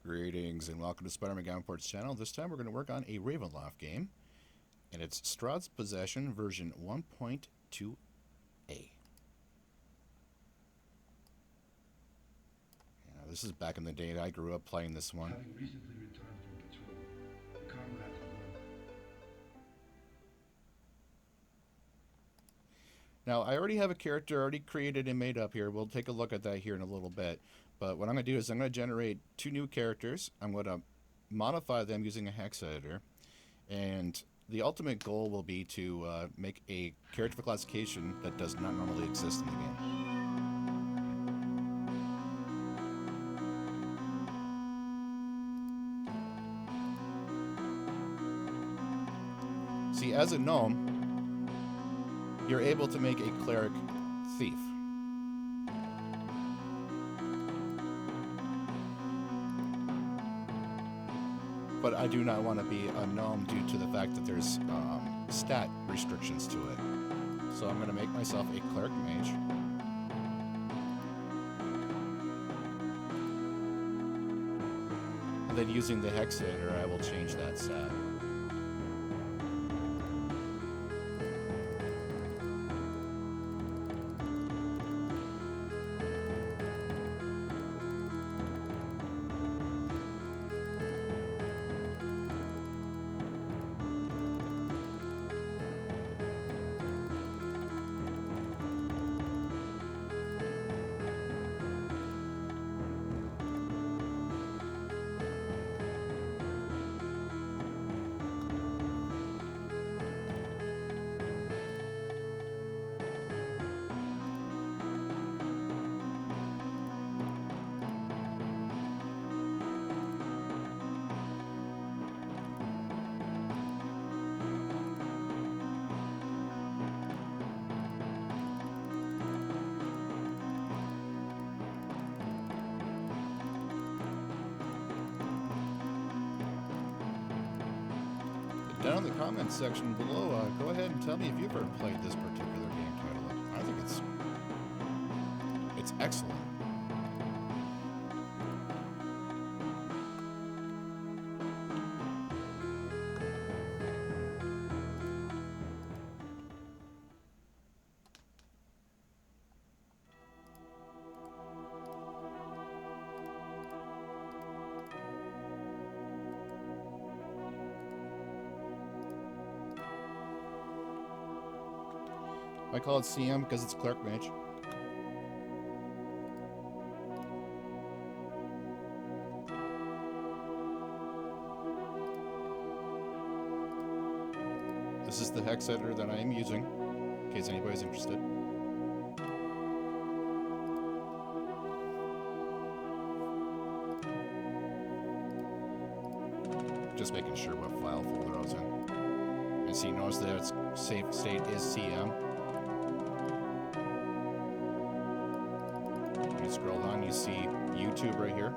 Greetings and welcome to Spider-Man Gameport's channel. This time we're going to work on a Ravenloft game, and it's Strahd's Possession version 1.2a. This is back in the day that I grew up playing this one. Having recently returned from patrol, the comrades are well. Now, I already have a character already created and made up here. We'll take a look at that here in a little bit. But what I'm going to do is I'm going to generate 2 new characters. I'm going to modify them using a Hexeditor. And the ultimate goal will be to make a character classification that does not normally exist in the game. See, as a gnome, you're able to make a cleric thief. But I do not want to be a gnome due to the fact that there's stat restrictions to it. So I'm going to make myself a cleric mage. And then using the Hexeditor, I will change that stat. Down in the comments section below, go ahead and tell me if you've ever played this particular game title. I think it's excellent. I call it CM because it's Clerk Mage. This is the Hexeditor that I am using, in case anybody's interested. Just making sure what file folder I was in. And see, notice that its save state is CM. Scroll down, you see YouTube right here.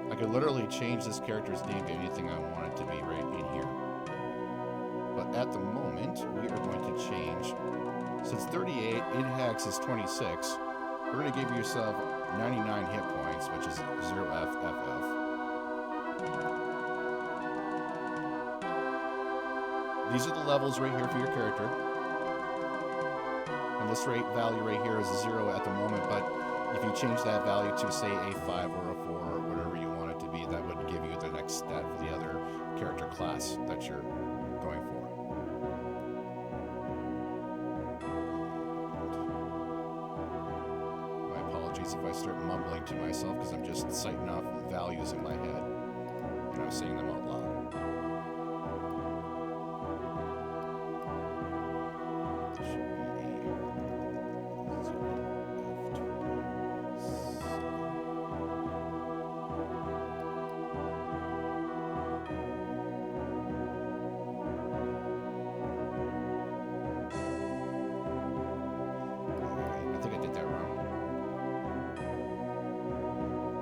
I could literally change this character's name to anything I want it to be right in here. But at the moment, we are going to change. Since 38, in hex is 26, we're going to give yourself 99 hit points, which is 0FFF. These are the levels right here for your character. And this rate value right here is 0 at the moment, but if you change that value to, say, a 5 or a 4 or whatever you want it to be, that would give you the next stat for the other character class that you're going for. My apologies if I start mumbling to myself because I'm just citing off values in my head and I'm saying them out loud.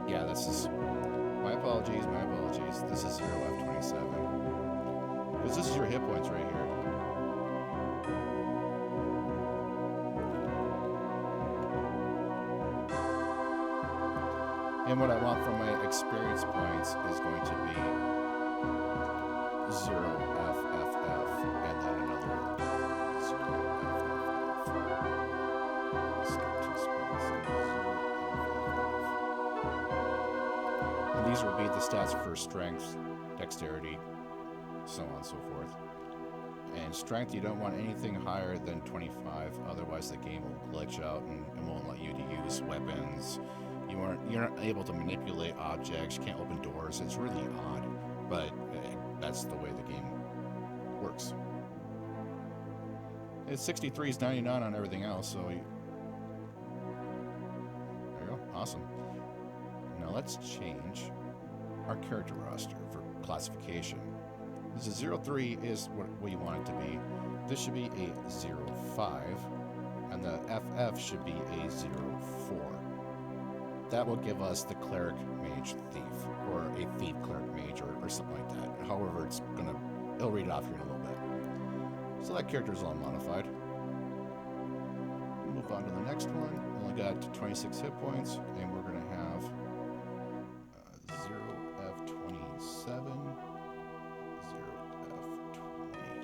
Yeah, this is... My apologies. This is 0F27. Because this is your hit points right here. And what I want from my experience points is going to be 0 FFF and then another 0 FFF. Skip 2 spots. 0 FFF. And these will be the stats for strength, dexterity, so on and so forth. And strength, you don't want anything higher than 25, otherwise the game will glitch out and won't let you to use weapons. You're not able to manipulate objects, you can't open doors. It's really odd, but that's the way the game works. It's 63 is 99 on everything else, so there you go, awesome. Now let's change our character roster for classification. This is 03 is what you want it to be. This should be a 05, and the FF should be a 04. That will give us the cleric mage thief, or a thief cleric mage, or something like that. However, it'll read it off here in a little bit. So that character is all modified. We'll move on to the next one. Only got 26 hit points, and we're gonna have 0F27.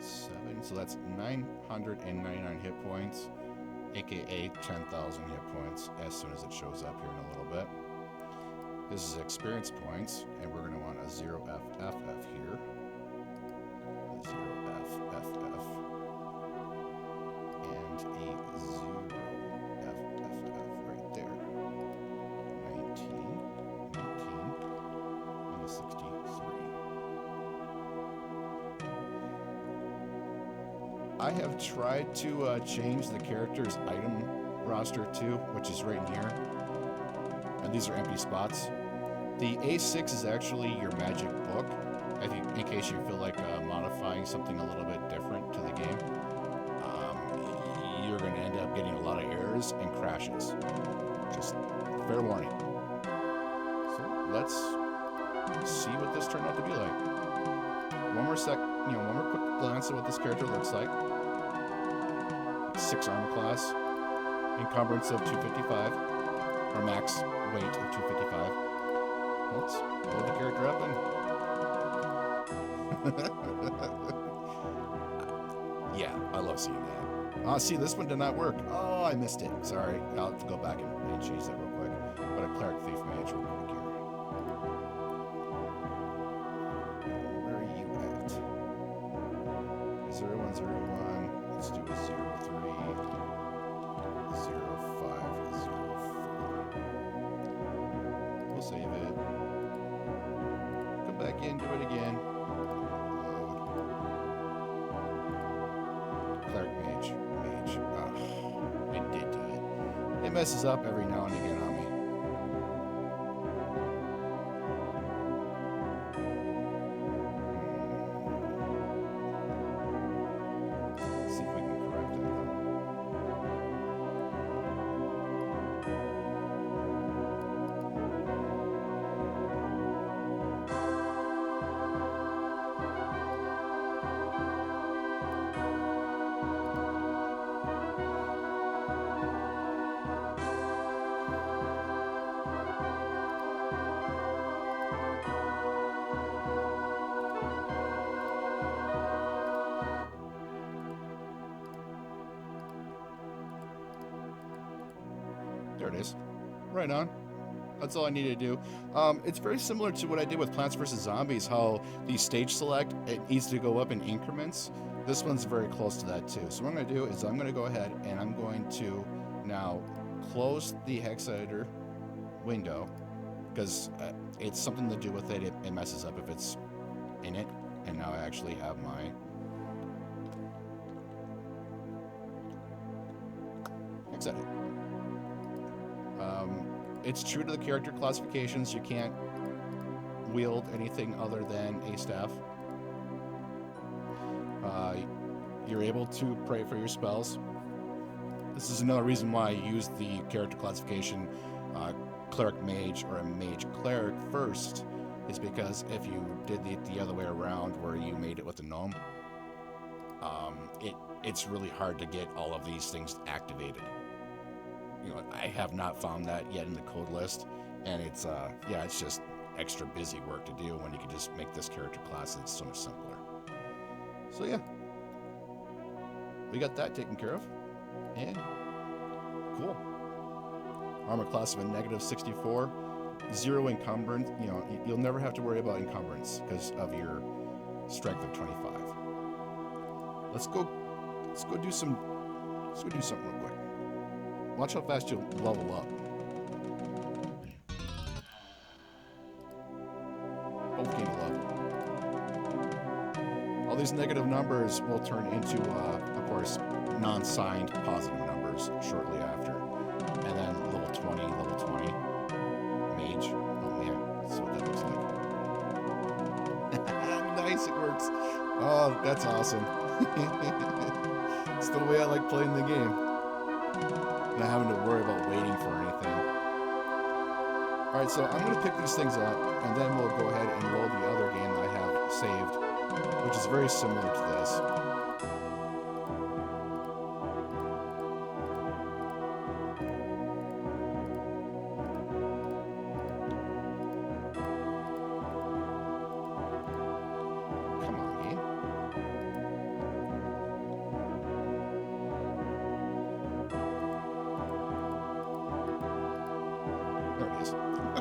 0F27. So that's 999 hit points. aka 10,000 hit points as soon as it shows up here in a little bit. This is experience points, and we're going to want a 0FFF here. 0FFF. And a 0FFF right there. 19, and a 63. I have tried to change the character's item roster too, which is right in here. And these are empty spots. The A6 is actually your magic book. I think in case you feel like modifying something a little bit different to the game, you're going to end up getting a lot of errors and crashes. Just fair warning. So let's see what this turned out to be like. One more quick glance at what this character looks like. 6 armor class, encumbrance of 255, or max weight of 255. Let's load the character up and yeah, I love seeing that. Oh, see, this one did not work. Oh, I missed it. Sorry, I'll have to go back and change that real quick. But a cleric thief mage real quick here. Where are you at? 0101. Let's do a 03, 05, 04. We'll save it. Come back in, do it again. Load. Cleric mage. It did do it. It messes up every now and again on me. There it is. Right on. That's all I need to do. It's very similar to what I did with Plants vs. Zombies, how the stage select, it needs to go up in increments. This one's very close to that too. So what I'm going to do is I'm going to go ahead and I'm going to now close the Hexeditor window, because it's something to do with it. It messes up if it's in it. And now I actually have my Hexeditor. It's true to the character classifications. You can't wield anything other than a staff. You're able to pray for your spells. This is another reason why I use the character classification cleric mage or a mage cleric first, is because if you did the other way around where you made it with a gnome, it's really hard to get all of these things activated. You know, I have not found that yet in the code list, And it's, yeah, it's just extra busy work to do when you can just make this character class that's so much simpler. So yeah, we got that taken care of. And cool. Armor class of a -64, 0 encumbrance. You know, you'll never have to worry about encumbrance because of your strength of 25. Let's go do something real quick. Watch how fast you'll level up. Both gain a level. All these negative numbers will turn into, of course, non-signed positive numbers shortly after. And then level 20, mage. Oh man, that's what that looks like. Nice, it works. Oh, that's awesome. It's the way I like playing the game. Not having to worry about waiting for anything. Alright, so I'm going to pick these things up, and then we'll go ahead and roll the other game that I have saved, which is very similar to this. Come on, game. There it is. Come on.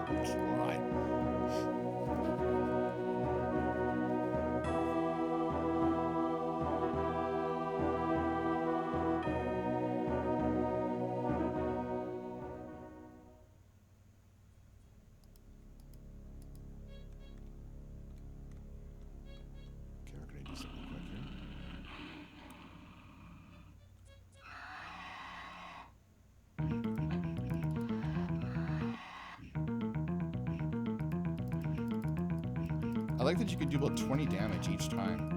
Okay, we're gonna do something quick here. I like that you can do about 20 damage each time.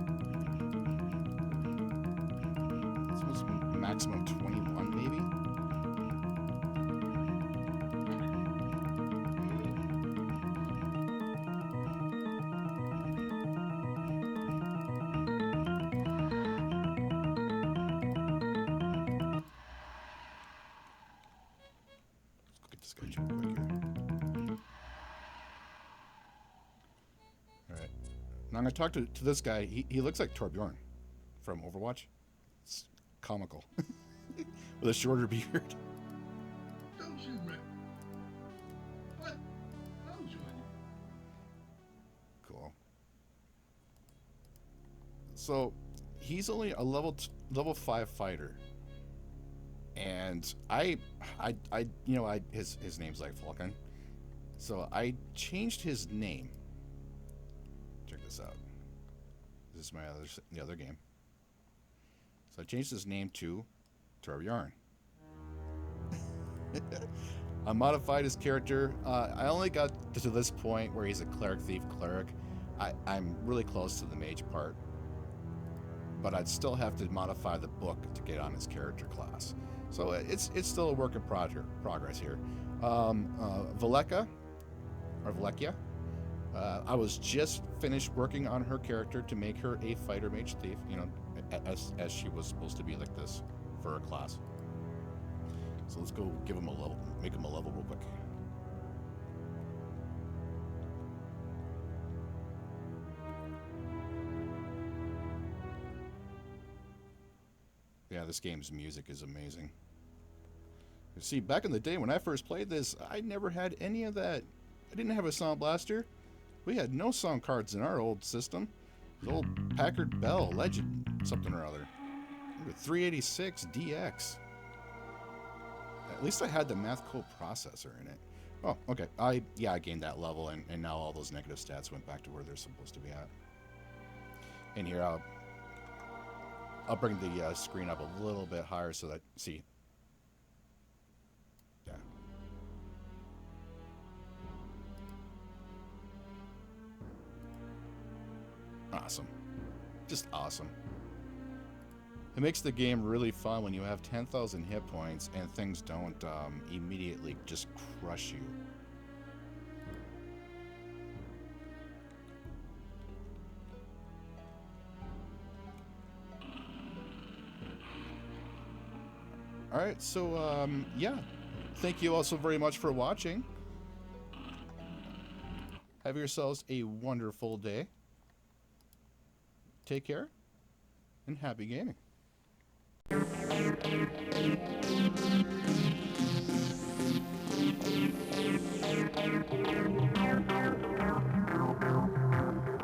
It's almost maximum 21, maybe? Let's go get this guy real quick here. Alright. Now I'm going to talk to this guy. He looks like Torbjorn from Overwatch. It's comical. With a shorter beard. Don't you, Rick? What? I'll join you. Cool. So, he's only a level 5 fighter. And his name's like Falcon. So I changed his name. Check this out. This is the other game. So I changed his name to Torbjorn. I modified his character. I only got to this point where he's a cleric, thief, cleric. I'm really close to the mage part. But I'd still have to modify the book to get on his character class. So it's still a work in progress here. Valekia. I was just finished working on her character to make her a fighter mage thief, you know, as she was supposed to be like this for her class. So let's go give him a level, make him a level real quick. Yeah, this game's music is amazing. You see, back in the day when I first played this, I never had any of that. I didn't have a sound blaster. We had no sound cards in our old system. The old Packard Bell Legend something or other. 386 DX. At least I had the math code processor in it. Oh, okay. I gained that level, and now all those negative stats went back to where they're supposed to be at. And here, I'll bring the screen up a little bit higher so that, see. Yeah. Awesome. Just awesome. It makes the game really fun when you have 10,000 hit points and things don't immediately just crush you. Alright, so, yeah. Thank you all so very much for watching. Have yourselves a wonderful day. Take care, and happy gaming.